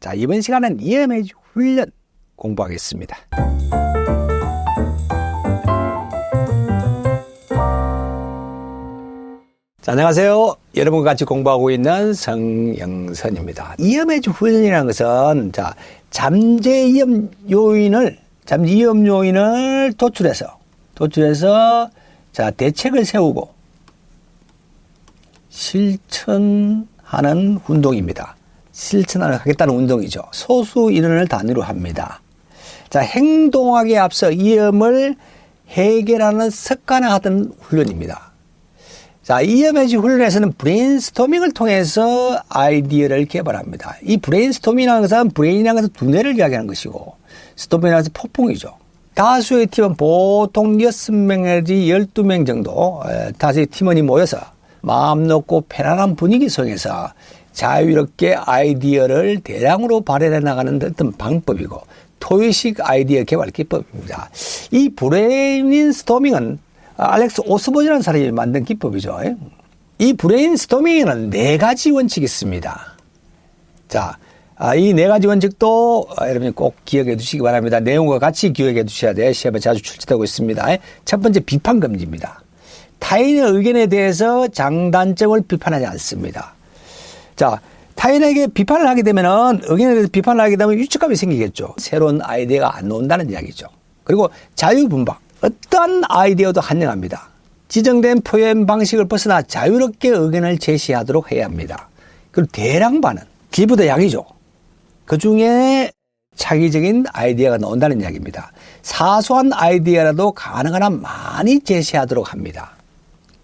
자, 이번 시간은 EMH 훈련 공부하겠습니다. 자, 안녕하세요. 여러분과 같이 공부하고 있는 성영선입니다. EMH 훈련이라는 것은 잠재위험 요인을 도출해서 대책을 세우고 실천하는 운동입니다. 실천하겠다는 운동이죠. 소수 인원을 단위로 합니다. 자, 행동하기에 앞서 위험을 해결하는 습관화하던 훈련입니다. 자, EMH 훈련에서는 브레인스토밍을 통해서 아이디어를 개발합니다. 이 브레인스토밍이라는 것은 브레인이라는 것은 두뇌를 이야기하는 것이고, 스토밍이라는 것은 폭풍이죠. 다수의 팀은 보통 6명 내지 12명 정도, 다수의 팀원이 모여서 마음 놓고 편안한 분위기 속에서 자유롭게 아이디어를 대량으로 발현해 나가는 어떤 방법이고, 토의식 아이디어 개발 기법입니다. 이 브레인스토밍은 알렉스 오스본이라는 사람이 만든 기법이죠. 이 브레인스토밍에는 4가지 원칙이 있습니다. 자, 이 4가지 원칙도 여러분이 꼭 기억해 두시기 바랍니다. 내용과 같이 기억해 두셔야 돼요. 시험에 자주 출제되고 있습니다. 첫 번째, 비판 금지입니다. 타인의 의견에 대해서 장단점을 비판하지 않습니다. 자, 타인에게 비판을 하게 되면은, 의견에 대해서 비판을 하게 되면 위축감이 생기겠죠. 새로운 아이디어가 안 나온다는 이야기죠. 그리고 자유분방. 어떠한 아이디어도 환영합니다. 지정된 표현 방식을 벗어나 자유롭게 의견을 제시하도록 해야 합니다. 그리고 대량 반응. 기부도 약이죠. 그 중에 차기적인 아이디어가 나온다는 이야기입니다. 사소한 아이디어라도 가능한 한 많이 제시하도록 합니다.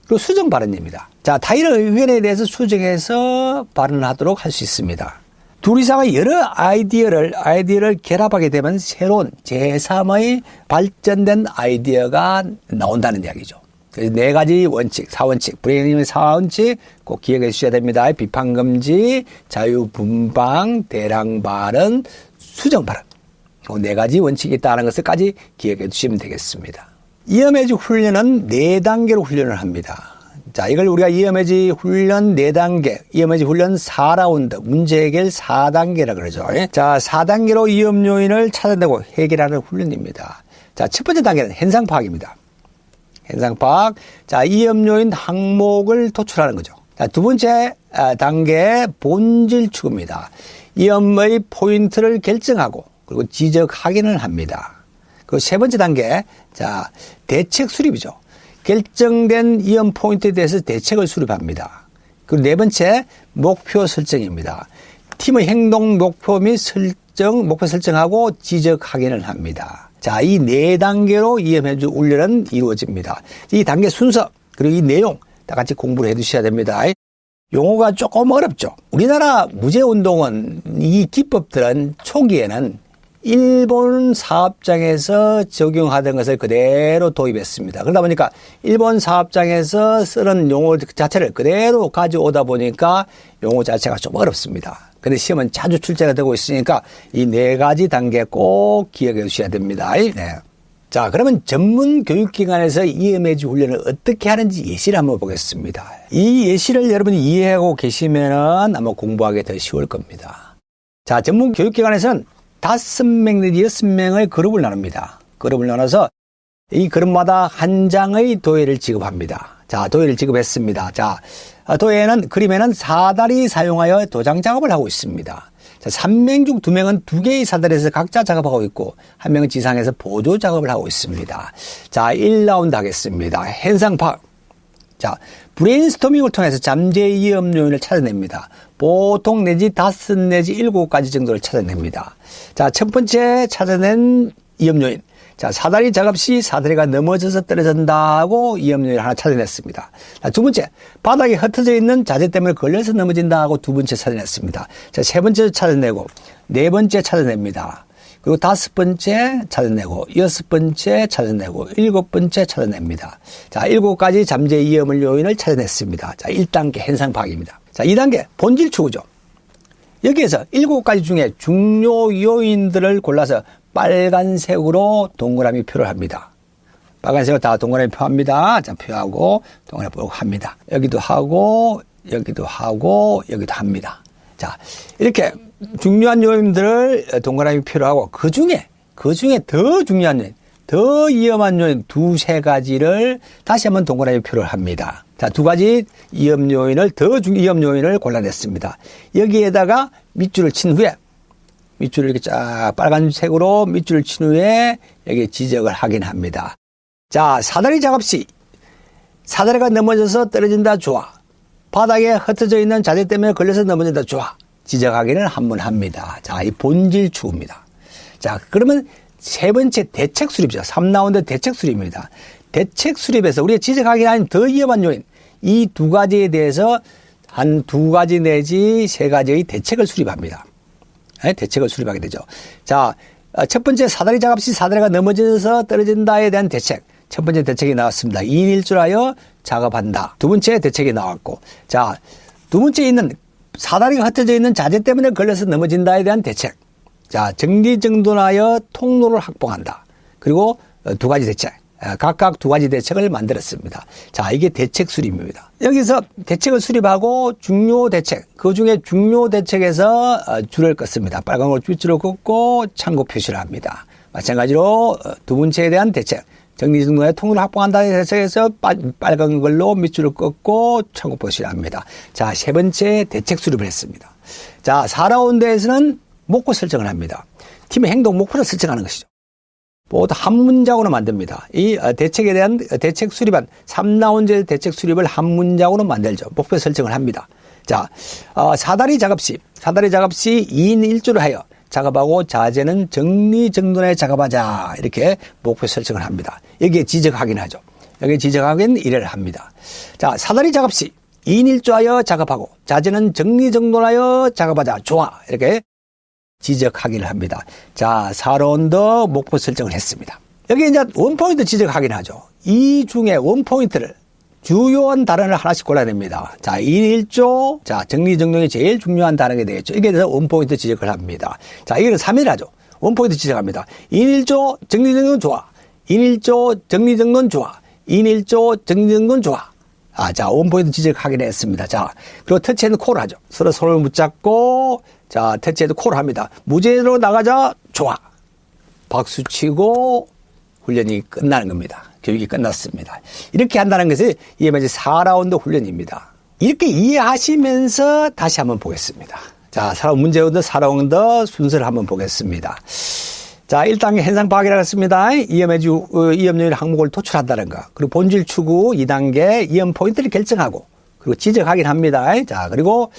그리고 수정 발언입니다. 자, 타인의 의견에 대해서 수정해서 발언하도록 할 수 있습니다. 둘 이상의 여러 아이디어를 결합하게 되면 새로운 제3의 발전된 아이디어가 나온다는 이야기죠. 그래서 4가지 원칙, 4원칙, 브레인의 4원칙 꼭 기억해 주셔야 됩니다. 비판금지, 자유분방, 대량발언, 수정발언. 4가지 원칙이 있다는 것을까지 기억해 주시면 되겠습니다. EMH 훈련은 4단계로 훈련을 합니다. 자, 이걸 우리가 EMH 훈련 4단계, EMH 훈련 4라운드, 문제 해결 4단계라 그러죠. 자, 4단계로 위험 요인을 찾아내고 해결하는 훈련입니다. 자, 첫 번째 단계는 현상 파악입니다. 현상 파악. 자, 위험 요인 항목을 도출하는 거죠. 자, 두 번째 단계 본질 추구입니다. 위험의 포인트를 결정하고 그리고 지적 확인을 합니다. 그리고 세 번째 단계, 자, 대책 수립이죠. 결정된 위험 포인트에 대해서 대책을 수립합니다. 그리고 네 번째, 목표 설정입니다. 팀의 행동 목표 및 목표 설정하고 지적 확인을 합니다. 자, 이 4단계로 EMH 훈련은 이루어집니다. 이 단계 순서, 그리고 이 내용 다 같이 공부를 해 두셔야 됩니다. 용어가 조금 어렵죠. 우리나라 무죄운동은 이 기법들은 초기에는 일본 사업장에서 적용하던 것을 그대로 도입했습니다. 그러다 보니까 일본 사업장에서 쓰는 용어 자체를 그대로 가져오다 보니까 용어 자체가 좀 어렵습니다. 근데 시험은 자주 출제가 되고 있으니까 이 4가지 단계 꼭 기억해 주셔야 됩니다. 네. 자, 그러면 전문 교육기관에서 EMH 훈련을 어떻게 하는지 예시를 한번 보겠습니다. 이 예시를 여러분이 이해하고 계시면은 아마 공부하기 더 쉬울 겁니다. 자, 전문 교육기관에서는 5명 내지 6명의 그룹을 나눕니다. 그룹을 나눠서 이 그룹마다 한 장의 도예를 지급합니다. 자, 도예를 지급했습니다. 자, 그림에는 사다리 사용하여 도장 작업을 하고 있습니다. 자, 3명 중 2명은 2개의 사다리에서 각자 작업하고 있고, 1명은 지상에서 보조 작업을 하고 있습니다. 자, 1라운드 하겠습니다. 현상 파악. 자, 브레인스토밍을 통해서 잠재 위험 요인을 찾아냅니다. 보통 내지 5 내지 7가지 정도를 찾아냅니다. 자, 첫 번째 찾아낸 위험 요인. 자, 사다리 작업 시 사다리가 넘어져서 떨어진다고 위험 요인을 하나 찾아냈습니다. 자, 두 번째, 바닥에 흩어져 있는 자재 때문에 걸려서 넘어진다고 2번째 찾아냈습니다. 자, 3번째 찾아내고, 4번째 찾아냅니다. 그리고 5번째 찾아내고, 6번째 찾아내고, 7번째 찾아냅니다. 자, 7가지 잠재 위험 요인을 찾아냈습니다. 자, 1단계 현상 파악입니다. 자, 2단계 본질 추구죠. 여기에서 7가지 중에 중요 요인들을 골라서 빨간색으로 동그라미 표를 합니다. 빨간색으로 다 동그라미 표합니다. 자, 표하고 동그라미 표고 합니다. 여기도 하고, 여기도 하고, 여기도 합니다. 자, 이렇게 중요한 요인들을 동그라미 표로 그 중에 더 중요한 요인, 더 위험한 요인 두세 가지를 다시 한번 동그라미 표를 합니다. 자, 두 가지 위험 요인을, 위험 요인을 골라냈습니다. 여기에다가 밑줄을 친 후에, 밑줄을 이렇게 쫙 빨간색으로 밑줄을 친 후에 여기 지적을 하긴 합니다. 자, 사다리 작업 시 사다리가 넘어져서 떨어진다, 좋아. 바닥에 흩어져 있는 자재 때문에 걸려서 넘어진다, 좋아. 지적하기는 한번 합니다. 자, 이 본질 추구입니다. 자, 그러면 세 번째 대책 수립이죠. 3라운드 대책 수립입니다. 대책 수립에서 우리가 지적하기는 아닌 더 위험한 요인, 이 두 가지에 대해서 한 두 가지 내지 세 가지의 대책을 수립합니다. 네, 대책을 수립하게 되죠. 자, 첫 번째 사다리 작업 시 사다리가 넘어져서 떨어진다에 대한 대책. 첫 번째 대책이 나왔습니다. 2인 1조하여 작업한다. 두 번째 대책이 나왔고, 자, 두 번째 있는 사다리가 흩어져 있는 자재 때문에 걸려서 넘어진다에 대한 대책. 자, 정리정돈하여 통로를 확보한다. 그리고 두 가지 대책. 각각 두 가지 대책을 만들었습니다. 자, 이게 대책 수립입니다. 여기서 대책을 수립하고 중요 대책, 그 중에 중요 대책에서 줄을 긋습니다. 빨간 걸로 빗줄을 긋고 참고 표시를 합니다. 마찬가지로 두 번째에 대한 대책, 정리정돈하여 통로를 확보한다는 대책에서 빨간 걸로 밑줄을 긋고 참고 표시를 합니다. 자, 세 번째 대책 수립을 했습니다. 자, 4라운드에서는 목표 설정을 합니다. 팀의 행동 목표를 설정하는 것이죠. 모두 한 문장으로 만듭니다. 이 대책에 대한 대책 수립한 3라운드의 대책 수립을 한 문장으로 만들죠. 목표 설정을 합니다. 자, 사다리 작업 시 2인 1조를 하여 작업하고 자재는 정리정돈하여 작업하자. 이렇게 목표 설정을 합니다. 여기에 지적 확인하죠. 여기에 지적 확인 1회를 합니다. 자, 사다리 작업 시 2인 1조하여 작업하고 자재는 정리정돈하여 작업하자. 좋아. 이렇게 지적 확인을 합니다. 자, 4라운드 목표 설정을 했습니다. 여기 이제 원포인트 지적 확인하죠. 이 중에 원포인트를 주요한 단어를 하나씩 골라냅니다. 자, 2인 1조. 자, 정리정돈이 제일 중요한 단어가 되겠죠. 이게 대해서 원포인트 지적을 합니다. 자, 이거는 3일 하죠. 원포인트 지적합니다. 2인 1조 정리정돈 좋아. 2인 1조 정리정돈 좋아. 2인 1조 정리정돈 좋아. 자, 원포인트 지적 확인했습니다. 자, 그리고 터치앤 콜을 하죠. 서로 손을 붙잡고, 자, 터치앤 콜을 합니다. 무제로 나가자, 좋아. 박수 치고 훈련이 끝나는 겁니다. 교육이 끝났습니다. 이렇게 한다는 것이 이게 이제 4라운드 훈련입니다. 이렇게 이해하시면서 다시 한번 보겠습니다. 자, 문제부터 4라운드 순서를 한번 보겠습니다. 자, 1단계 현상 파악이라고 했습니다. 위험 요인 항목을 도출한다는 거. 그리고 본질 추구 2단계 위험 포인트를 결정하고, 그리고 지적 확인합니다. 자, 그리고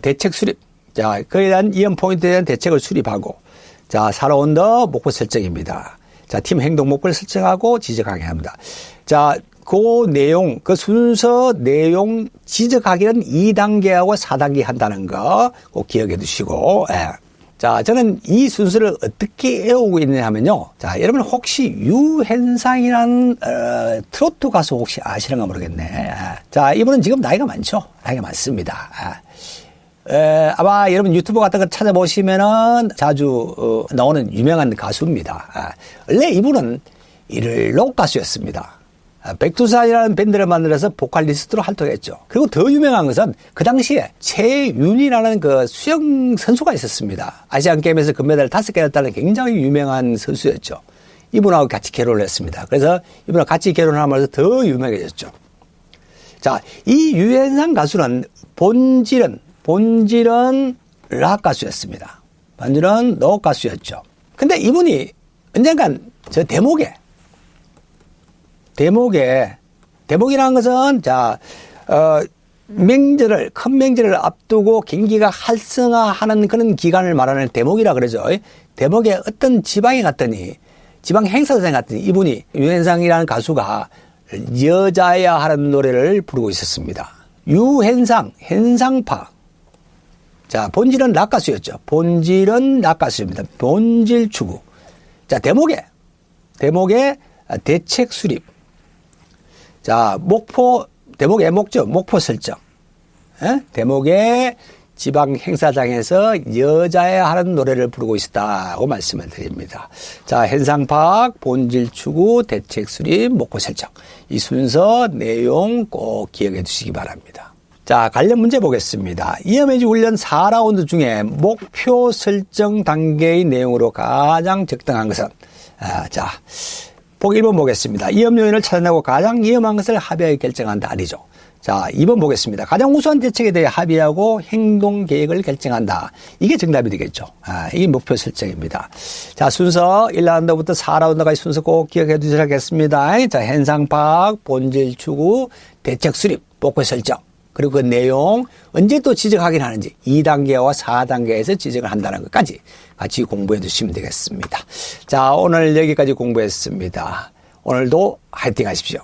대책 수립. 자, 그에 대한 위험 포인트에 대한 대책을 수립하고, 자, 4라운드 목표 설정입니다. 자, 팀 행동 목표를 설정하고 지적 확인합니다. 자, 그 내용, 그 순서 내용 지적 확인은 2단계하고 4단계 한다는 거 꼭 기억해 두시고, 예. 자, 저는 이 순서를 어떻게 외우고 있느냐 하면요. 자, 여러분 혹시 유현상이라는 트로트 가수 혹시 아시는가 모르겠네. 자, 이분은 지금 나이가 많죠. 나이가 많습니다. 아마 여러분 유튜브 같은 거 찾아보시면은 자주 나오는 유명한 가수입니다. 원래 이분은 록 가수였습니다. 백두산이라는 밴드를 만들어서 보컬리스트로 활동했죠. 그리고 더 유명한 것은 그 당시에 최윤이라는 그 수영 선수가 있었습니다. 아시안 게임에서 금메달을 5개나 따는 굉장히 유명한 선수였죠. 이분하고 같이 결혼을 했습니다. 그래서 이분하고 같이 결혼하면서 더 유명해졌죠. 자, 이 유현상 가수는 본질은 락 가수였습니다. 본질은 록 가수였죠. 근데 이분이 언젠간 저 대목이라는 것은, 자, 큰 명절을 앞두고 경기가 활성화하는 그런 기간을 말하는 대목이라 그러죠. 대목에 어떤 지방 행사장에 갔더니 이분이 유현상이라는 가수가 여자야 하는 노래를 부르고 있었습니다. 현상파. 자, 본질은 락 가수였죠. 본질은 락 가수입니다. 본질 추구. 자, 대목에 대책 수립. 자, 대목의 목적, 목표 설정. 대목의 지방 행사장에서 여자야 하는 노래를 부르고 있었다고 말씀을 드립니다. 자, 현상 파악, 본질 추구, 대책 수립, 목표 설정. 이 순서, 내용 꼭 기억해 두시기 바랍니다. 자, 관련 문제 보겠습니다. 이어매직 훈련 4라운드 중에 목표 설정 단계의 내용으로 가장 적당한 것은, 자, 보기 1번 보겠습니다. 위험 요인을 찾아내고 가장 위험한 것을 합의하여 결정한다. 아니죠. 자, 2번 보겠습니다. 가장 우수한 대책에 대해 합의하고 행동 계획을 결정한다. 이게 정답이 되겠죠. 이게 목표 설정입니다. 자, 순서 1라운드부터 4라운드까지 순서 꼭 기억해 두셔야겠습니다. 자, 현상 파악, 본질 추구, 대책 수립, 목표 설정. 그리고 그 내용 언제 또 지적 확인하는지 2단계와 4단계에서 지적을 한다는 것까지 같이 공부해 두시면 되겠습니다. 자, 오늘 여기까지 공부했습니다. 오늘도 화이팅 하십시오.